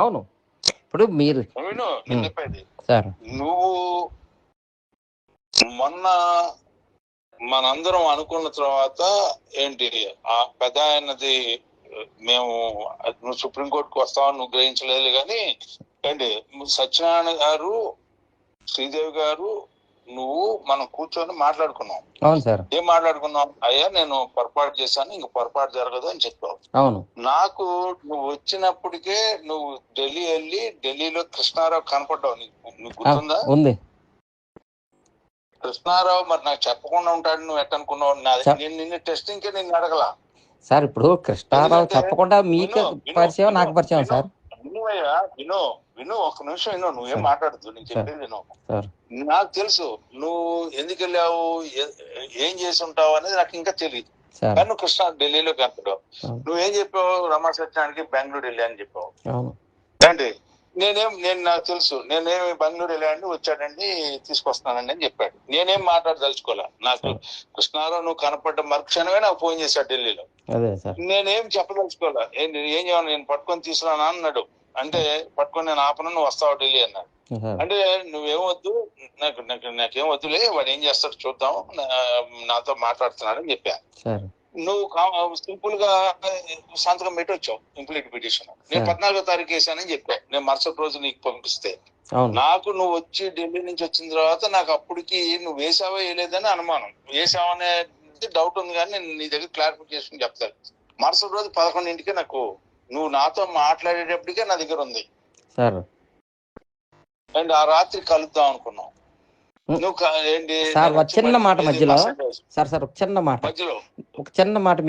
అవును. ఇప్పుడు మీరు విను నేను చెప్పేది. సార్ నువ్వు మొన్న మనందరం అనుకున్న తర్వాత ఏంటి ఆ పెద్ద ఆయనది మేము నువ్వు సుప్రీంకోర్టుకు వస్తావని నువ్వు గ్రహించలేదు కానీ ఏంటి సత్యనారాయణ గారు, శ్రీదేవి గారు, నువ్వు మనం కూర్చొని మాట్లాడుకున్నాం. అవును సార్. ఏం మాట్లాడుకున్నాం? అయ్యా నేను పొరపాటు చేశాను, ఇంక పొరపాటు జరగదు అని చెప్పావు. అవును. నాకు నువ్వు వచ్చినప్పటికే నువ్వు ఢిల్లీ వెళ్ళి ఢిల్లీలో కృష్ణారావు కనపడ్డావు. నీకు గుర్తుందా? ఉంది. కృష్ణారావు మరి నాకు చెప్పకుండా ఉంటాడు, నువ్వు ఎట్టనుకున్నావు? నేను నిన్ను టెస్టింగ్ కే నేను అడగలా సార్. ఇప్పుడు కృష్ణారావు చెప్పకుండా మీకు పరిచయం, నాకు పరిచయం సార్. విను ఒక నిమిషం విను, నువ్వేం మాట్లాడద్దు, నేను చెప్పేది విను. నాకు తెలుసు నువ్వు ఎందుకు వెళ్ళావు, ఏం చేసి ఉంటావు అనేది నాకు ఇంకా తెలియదు. కానీ నువ్వు కృష్ణా ఢిల్లీలో కనపడావు. నువ్వేం చెప్పావు? రమణ సత్యానికి బెంగళూరు వెళ్ళా అని చెప్పావు. అంటే నేను నాకు తెలుసు, నేనేమి బెంగళూరు వెళ్ళాడండి, వచ్చాడండి, తీసుకొస్తానండి అని చెప్పాడు. నేనేం మాట్లాడదలుచుకోలే. నాకు కృష్ణారావు నువ్వు కనపడ్డ మరుక్షణమే నాకు ఫోన్ చేశాడు ఢిల్లీలో. నేనేం చెప్పదలుచుకోలే. ఏం చేయాలి, నేను పట్టుకొని తీసుకురానా అన్నాడు. అంటే పట్టుకొని నేను ఆపను, నువ్వు వస్తావు ఢిల్లీ అన్నాడు. అంటే నువ్వేం వద్దు, నాకేం వద్దులే, వాడు ఏం చేస్తాడు చూద్దాం, నాతో మాట్లాడుతున్నాడు అని చెప్పా. నువ్వు సింపుల్ గా సంతకం పెట్టి వచ్చావు ఇంప్లీట్ పిటిషన్. నేను 14వ తారీఖు వేసానని చెప్పావు. నేను మరుసటి రోజు నీకు పంపిస్తే నాకు నువ్వు వచ్చి ఢిల్లీ నుంచి వచ్చిన తర్వాత నాకు అప్పటికి నువ్వు వేసావో వేయలేదని అనుమానం. వేసావనే డౌట్ ఉంది కానీ నేను నీ దగ్గర క్లారిఫికేషన్ చెప్తాను. మరుసటి రోజు 11ంటికే నాకు నువ్వు నాతో మాట్లాడేటప్పటికే నా దగ్గర ఉంది. అండ్ ఆ రాత్రి కలుద్దాం అనుకున్నాం. సార్ చిన్న మాట మధ్యలో సార్ ఒక చిన్న మాట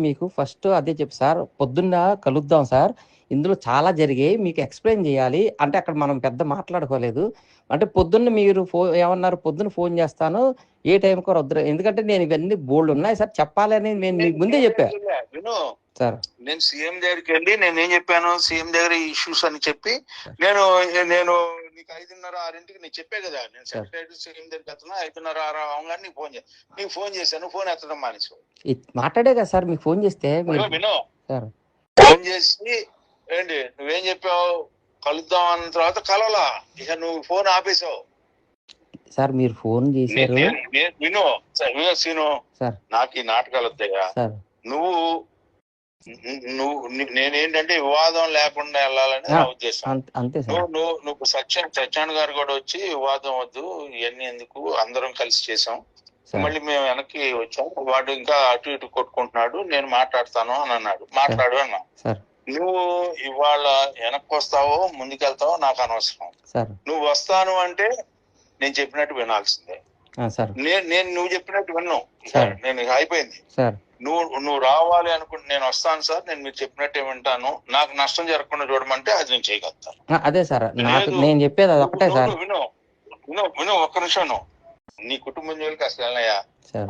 మీకు ఫస్ట్ అదే చెప్పు సార్. పొద్దున్న కలుద్దాం సార్, ఇందులో చాలా జరిగాయి, మీకు ఎక్స్ప్లెయిన్ చేయాలి అంటే అక్కడ మనం పెద్ద మాట్లాడుకోలేదు. అంటే పొద్దున్న మీరు ఏమన్నారు, పొద్దున్న ఫోన్ చేస్తాను, ఏ టైంకో వద్దు, ఎందుకంటే నేను ఇవన్నీ బోల్డ్ ఉన్నాయి సార్ చెప్పాలని నేను మీకు ముందే చెప్పా సార్. నేను సీఎం దగ్గరికి వెళ్ళి నేనేం చెప్పాను, సీఎం దగ్గర ఇష్యూస్ అని చెప్పి నేను నీకు 5:30-6ంటికి నేను చెప్పే కదా, నేను సెక్రటరీ సీఎం దగ్గరికి వెళ్తున్నా, 5:30-6 అవగానే నీకు ఫోన్ చేశాను, ఫోన్ ఎత్తడం మానేసు మాట్లాడే కదా సార్. మీకు ఫోన్ చేస్తే విను, ఫోన్ చేసి ఏంటి నువ్వేం చెప్పావు, కలుద్దాం అన్న తర్వాత కలవలా, ఇక నువ్వు ఫోన్ ఆపేసావు సార్. మీరు ఫోన్ చేశారు. విను సీను, నాకు ఈ నాటకాలు వద్దాయా. నేనేంటంటే వివాదం లేకుండా వెళ్ళాలని నా ఉద్దేశం. నువ్వు సత్యాన్ గారు కూడా వచ్చి వివాదం వద్దు, ఇవన్నీ ఎందుకు, అందరం కలిసి చేసాం, మళ్ళీ మేము వెనక్కి వచ్చాం, వాడు ఇంకా అటు ఇటు కొట్టుకుంటున్నాడు, నేను మాట్లాడతాను అని అన్నాడు. మాట్లాడు అన్నా. నువ్వు ఇవాళ వెనక్కి వస్తావో ముందుకెళ్తావో నాకు అనవసరం. నువ్వు వస్తాను అంటే నేను చెప్పినట్టు వినాల్సిందే. నువ్వు చెప్పినట్టు విన్నావు, నేను అయిపోయింది. నువ్వు రావాలి అనుకుంటే నేను వస్తాను సార్, నేను మీరు చెప్పినట్టే వింటాను, నాకు నష్టం జరగకుండా చూడమంటే అది నేను చేయగలుగుతాను. అదే సార్ నేను చెప్పేది ఒకటే సార్. విను ఒక్క నిమిషం. నీ కుటుంబం జోలికి అసలు వెళ్ళనయ్యా,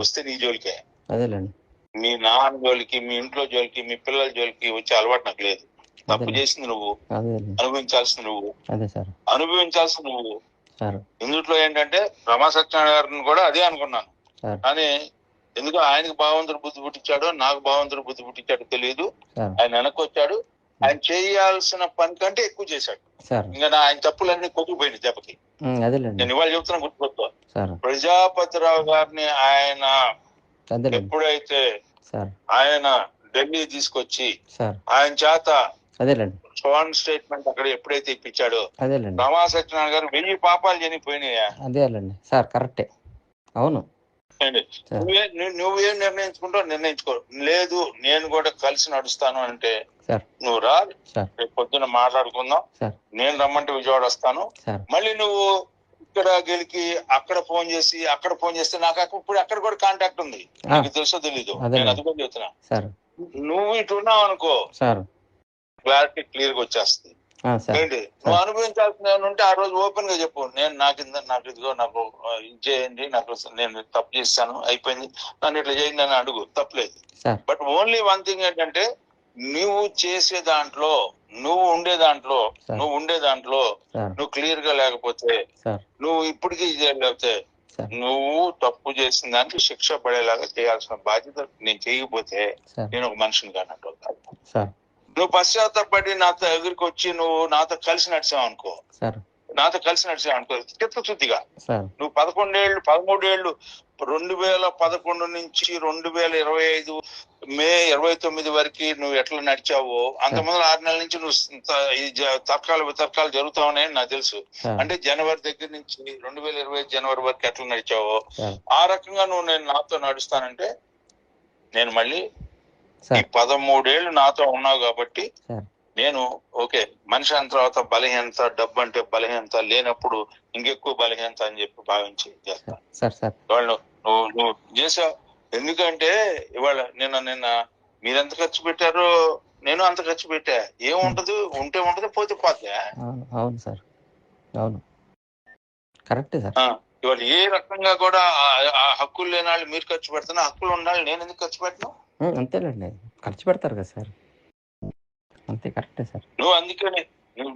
వస్తే నీ జోలికే. అదేలేండి. మీ నాన్న జోలికి, మీ ఇంట్లో జోలికి, మీ పిల్లల జోలికి వచ్చే అలవాటు నాకు లేదు. తప్పు చేసింది నువ్వు, అనుభవించాల్సింది నువ్వు. ఇందులో ఏంటంటే రమా సత్యనారాయణ గారిని కూడా అదే అనుకున్నాను, కానీ ఎందుకు ఆయనకు భగవంతుడు బుద్ధి పుట్టించాడో నాకు భగవంతుడు బుద్ధి పుట్టించాడో తెలియదు. ఆయన వెనక్కి వచ్చాడు, ఆయన చేయాల్సిన పని కంటే ఎక్కువ చేశాడు. ఇంకా ఆయన తప్పులన్నీ కొట్టుకుపోయింది దెబ్బకి. నేను ఇవాళ చెప్తున్నా, గుర్తుపెట్టుకో. ప్రజాపతిరావు గారిని ఆయన ఎప్పుడైతే ఆయన ఢిల్లీ తీసుకొచ్చి ఆయన చేత స్వాన్ స్టేట్మెంట్ అక్కడ ఎప్పుడైతే ఇప్పించాడో, రమా సత్యనారాయణ గారు 1000 పాపాలు చనిపోయినాయా. అదేలేండి సార్, కరెక్టే. అవును. నువ్వేం నిర్ణయించుకో, లేదు నేను కూడా కలిసి నడుస్తాను అంటే నువ్వు రా, రేపు పొద్దున మాట్లాడుకుందాం, నేను రమ్మంటే విజయవాడ వస్తాను. మళ్ళీ నువ్వు ఇక్కడ గెలికి అక్కడ ఫోన్ చేస్తే నాకు ఇప్పుడు అక్కడ కూడా కాంటాక్ట్ ఉంది, నీకు తెలుసో తెలీదు, నేను అది కూడా చెప్తున్నా. నువ్వు ఇటు ఉన్నావు అనుకో, క్లారిటీ క్లియర్ గా వచ్చేస్తుంది. ఏంటి నువ్వు అనుభవించాల్సిన ఏమైనా ఉంటే ఆ రోజు ఓపెన్ గా చెప్పు, నేను నాకు ఇదిగో నాకు ఇది చేయండి, నాకు నేను తప్పు చేస్తాను, అయిపోయింది, నన్ను ఇట్లా చేయండి అని అడుగు, తప్పలేదు. బట్ ఓన్లీ వన్ థింగ్ ఏంటంటే నువ్వు చేసే దాంట్లో, నువ్వు ఉండే దాంట్లో నువ్వు క్లియర్ గా లేకపోతే, నువ్వు ఇప్పటికీ లేకపోతే, నువ్వు తప్పు చేసిన దానికి శిక్ష పడేలాగా చేయాల్సిన బాధ్యత నేను చేయకపోతే నేను ఒక మనిషిని కానట్టు. నువ్వు పశ్చాత్తపడి నాతో దగ్గరికి వచ్చి నువ్వు నాతో కలిసి నడిచావు అనుకో, చిత్తశుద్ధిగా నువ్వు 13 ఏళ్ళు 2011 నుంచి 2025 మే 29 వరకు నువ్వు ఎట్లా నడిచావో అంతమంది 6 నెలల నుంచి నువ్వు తర్కాలు జరుగుతా ఉన్నాయని నాకు తెలుసు. అంటే జనవరి దగ్గర నుంచి 2025 జనవరి వరకు ఎట్లా నడిచావో ఆ రకంగా నువ్వు నేను నాతో నడుస్తానంటే నేను మళ్ళీ ఈ 13 ఏళ్ళు నాతో ఉన్నావు కాబట్టి నేను ఓకే మనిషి అయిన తర్వాత బలహీనత, డబ్బు అంటే బలహీనత లేనప్పుడు ఇంకెక్కువ బలహీనత అని చెప్పి భావించి చేస్తాను. వాళ్ళు నువ్వు చేసావు. ఎందుకంటే ఇవాళ నిన్న మీరెంత ఖర్చు పెట్టారో నేను అంత ఖర్చు పెట్టా. ఏముంటది, ఉంటే ఉంటది, పోతే పోతే. అవును సార్, అవును, కరెక్ట్ సార్. ఇవాళ ఏ రకంగా కూడా ఆ హక్కులు లేని వాళ్ళు మీరు ఖర్చు పెడుతున్నా, హక్కులు ఉండాలి నేను ఎందుకు ఖర్చు పెట్టను? అంతేనండి, ఖర్చు పెడతారు కదా సార్, అంతే, కరెక్టే సార్. నువ్వు అందుకని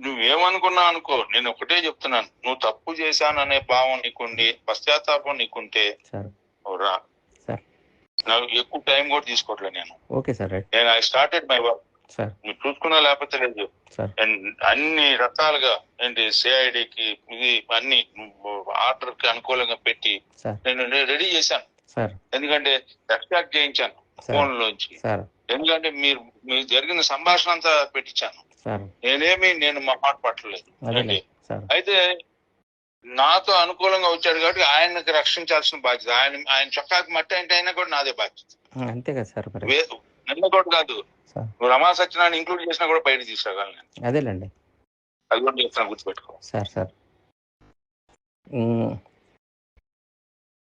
నువ్వేమనుకున్నావు అనుకో, నేను ఒకటే చెప్తున్నాను, నువ్వు తప్పు చేశాననే భావం నీకుండి పశ్చాత్తాపం నీకుంటే రా. నాకు ఎక్కువ టైం కూడా తీసుకోవట్లేదు నేను. ఓకే సార్, నేను ఐ స్టార్టెడ్ మై వర్క్. నువ్వు చూసుకున్నా లేకపోతే లేదు, అన్ని రకాలుగా ఏంటి సిఐడికి ఇది అన్ని ఆర్డర్ కి అనుకూలంగా పెట్టి నేను రెడీ చేశాను. ఎందుకంటే ఎక్స్ట్రాక్ట్ చేయించాను ఫోన్ లోంచి. ఎందుకంటే మీరు జరిగిన సంభాషణ అంతా పెట్టించాను. నేను మా మాట పట్టలేదు. అయితే నాతో అనుకూలంగా వచ్చాడు కాబట్టి ఆయనకి రక్షించాల్సిన బాధ్యత, ఆయన చొక్కాకి మట్టి అంటే అయినా కూడా నాదే బాధ్యత. అంతే కదా సార్. నిన్న కూడా కాదు, నువ్వు రమా సత్యనారాయణ ఇంక్లూడ్ చేసినా కూడా బయట తీసుకురాగలను. అదేలేండి, అది కూడా చెప్తాను, గుర్తుపెట్టుకో సార్.